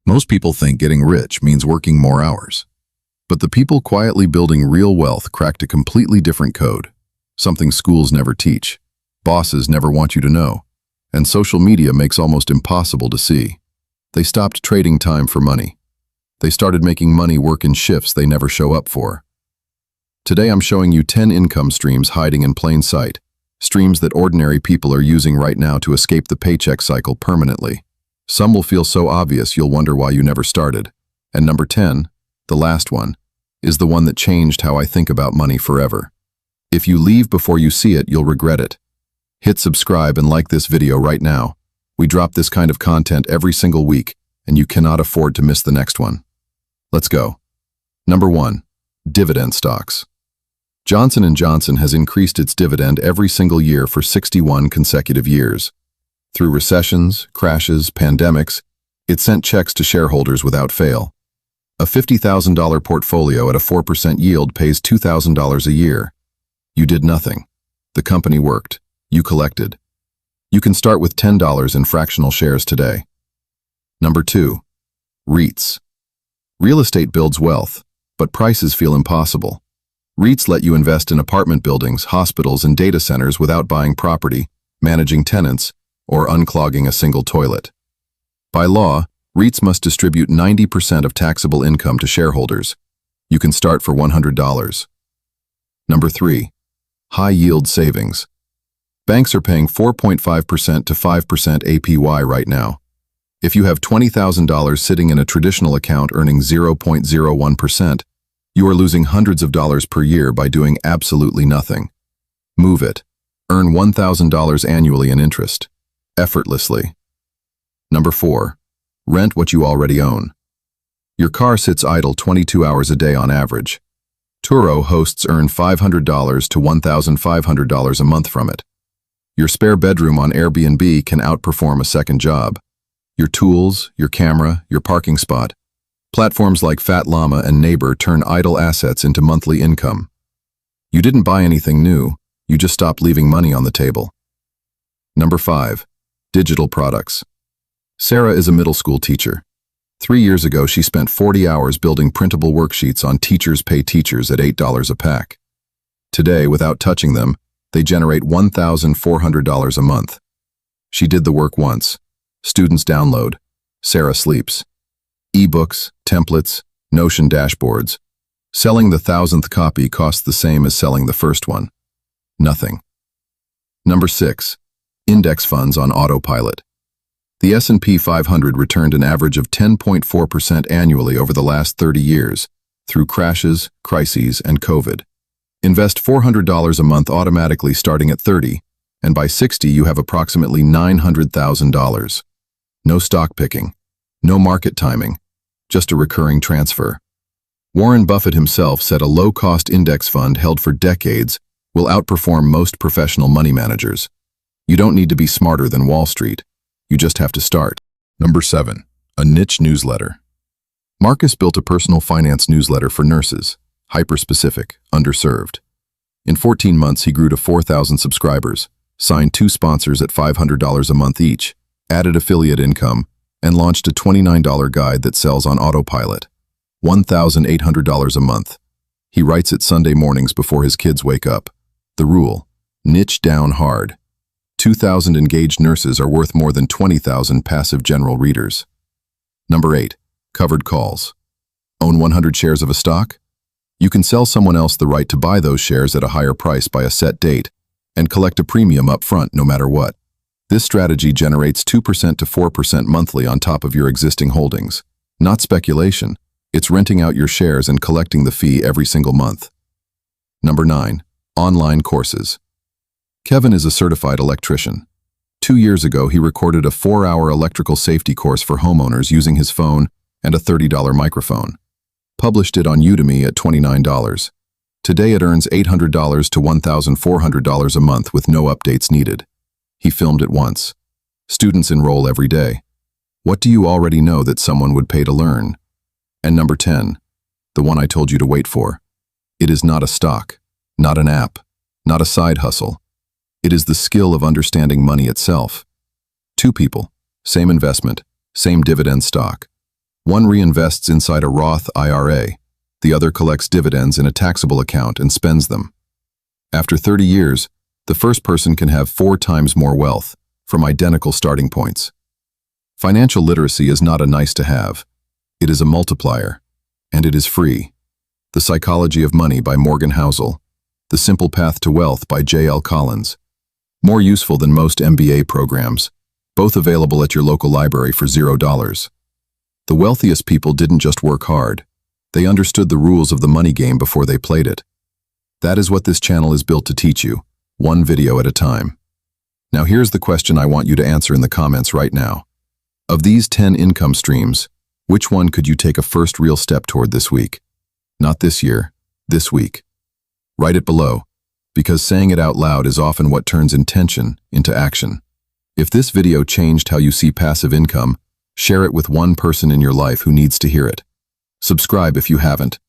Most people think getting rich means working more hours. But the people quietly building real wealth cracked a completely different code, something schools never teach, bosses never want you to know, and social media makes almost impossible to see. They stopped trading time for money. They started making money work in shifts they never show up for. Today I'm showing you 10 income streams hiding in plain sight, streams that ordinary people are using right now to escape the paycheck cycle permanently. Some will feel so obvious you'll wonder why you never started. And number 10, the last one, is the one that changed how I think about money forever. If you leave before you see it, you'll regret it. Hit subscribe and like this video right now. We drop this kind of content every single week, and you cannot afford to miss the next one. Let's go. Number 1, dividend stocks. Johnson & Johnson has increased its dividend every single year for 61 consecutive years. Through recessions, crashes, pandemics, it sent checks to shareholders without fail. A $50,000 portfolio at a 4% yield pays $2,000 a year. You did nothing. The company worked. You collected. You can start with $10 in fractional shares today. Number 2, REITs. Real estate builds wealth, but prices feel impossible. REITs let you invest in apartment buildings, hospitals, and data centers without buying property, managing tenants, or unclogging a single toilet. By law, REITs must distribute 90% of taxable income to shareholders. You can start for $100. Number 3, high-yield savings. Banks are paying 4.5% to 5% APY right now. If you have $20,000 sitting in a traditional account earning 0.01%, you are losing hundreds of dollars per year by doing absolutely nothing. Move it. Earn $1,000 annually in interest. Effortlessly. Number 4, rent what you already own. Your car sits idle 22 hours a day on average. Turo hosts earn $500 to $1,500 a month from it. Your spare bedroom on Airbnb can outperform a second job. Your tools, your camera, your parking spot. Platforms like Fat Llama and Neighbor turn idle assets into monthly income. You didn't buy anything new, you just stopped leaving money on the table. Number 5, digital products. Sarah is a middle school teacher. 3 years ago, she spent 40 hours building printable worksheets on Teachers Pay Teachers at $8 a pack. Today, without touching them, they generate $1,400 a month. She did the work once. Students download. Sarah sleeps. E-books, templates, Notion dashboards. Selling the 1,000th copy costs the same as selling the first one. Nothing. Number 6, index funds on autopilot. The S&P 500 returned an average of 10.4% annually over the last 30 years, through crashes, crises, and COVID. Invest $400 a month automatically starting at 30, and by 60 you have approximately $900,000. No stock picking, no market timing, just a recurring transfer. Warren Buffett himself said a low-cost index fund held for decades will outperform most professional money managers. You don't need to be smarter than Wall Street. You just have to start. Number 7, a niche newsletter. Marcus built a personal finance newsletter for nurses, hyper-specific, underserved. In 14 months, he grew to 4,000 subscribers, signed 2 sponsors at $500 a month each, added affiliate income, and launched a $29 guide that sells on autopilot. $1,800 a month. He writes it Sunday mornings before his kids wake up. The rule: niche down hard. 2,000 engaged nurses are worth more than 20,000 passive general readers. Number 8, covered calls. Own 100 shares of a stock? You can sell someone else the right to buy those shares at a higher price by a set date and collect a premium up front no matter what. This strategy generates 2% to 4% monthly on top of your existing holdings. Not speculation. It's renting out your shares and collecting the fee every single month. Number 9, online courses. Kevin is a certified electrician. 2 years ago, he recorded a 4-hour electrical safety course for homeowners using his phone and a $30 microphone. Published it on Udemy at $29. Today it earns $800 to $1,400 a month with no updates needed. He filmed it once. Students enroll every day. What do you already know that someone would pay to learn? And number 10, the one I told you to wait for. It is not a stock, not an app, not a side hustle. It is the skill of understanding money itself. 2 people, same investment, same dividend stock. One reinvests inside a Roth IRA, the other collects dividends in a taxable account and spends them. After 30 years, the first person can have 4 times more wealth from identical starting points. Financial literacy is not a nice to have. It is a multiplier, and it is free. The Psychology of Money by Morgan Housel. The Simple Path to Wealth by J.L. Collins. More useful than most MBA programs, both available at your local library for $0. The wealthiest people didn't just work hard. They understood the rules of the money game before they played it. That is what this channel is built to teach you, one video at a time. Now here's the question I want you to answer in the comments right now. Of these 10 income streams, which one could you take a first real step toward this week? Not this year, this week. Write it below, because saying it out loud is often what turns intention into action. If this video changed how you see passive income, share it with one person in your life who needs to hear it. Subscribe if you haven't,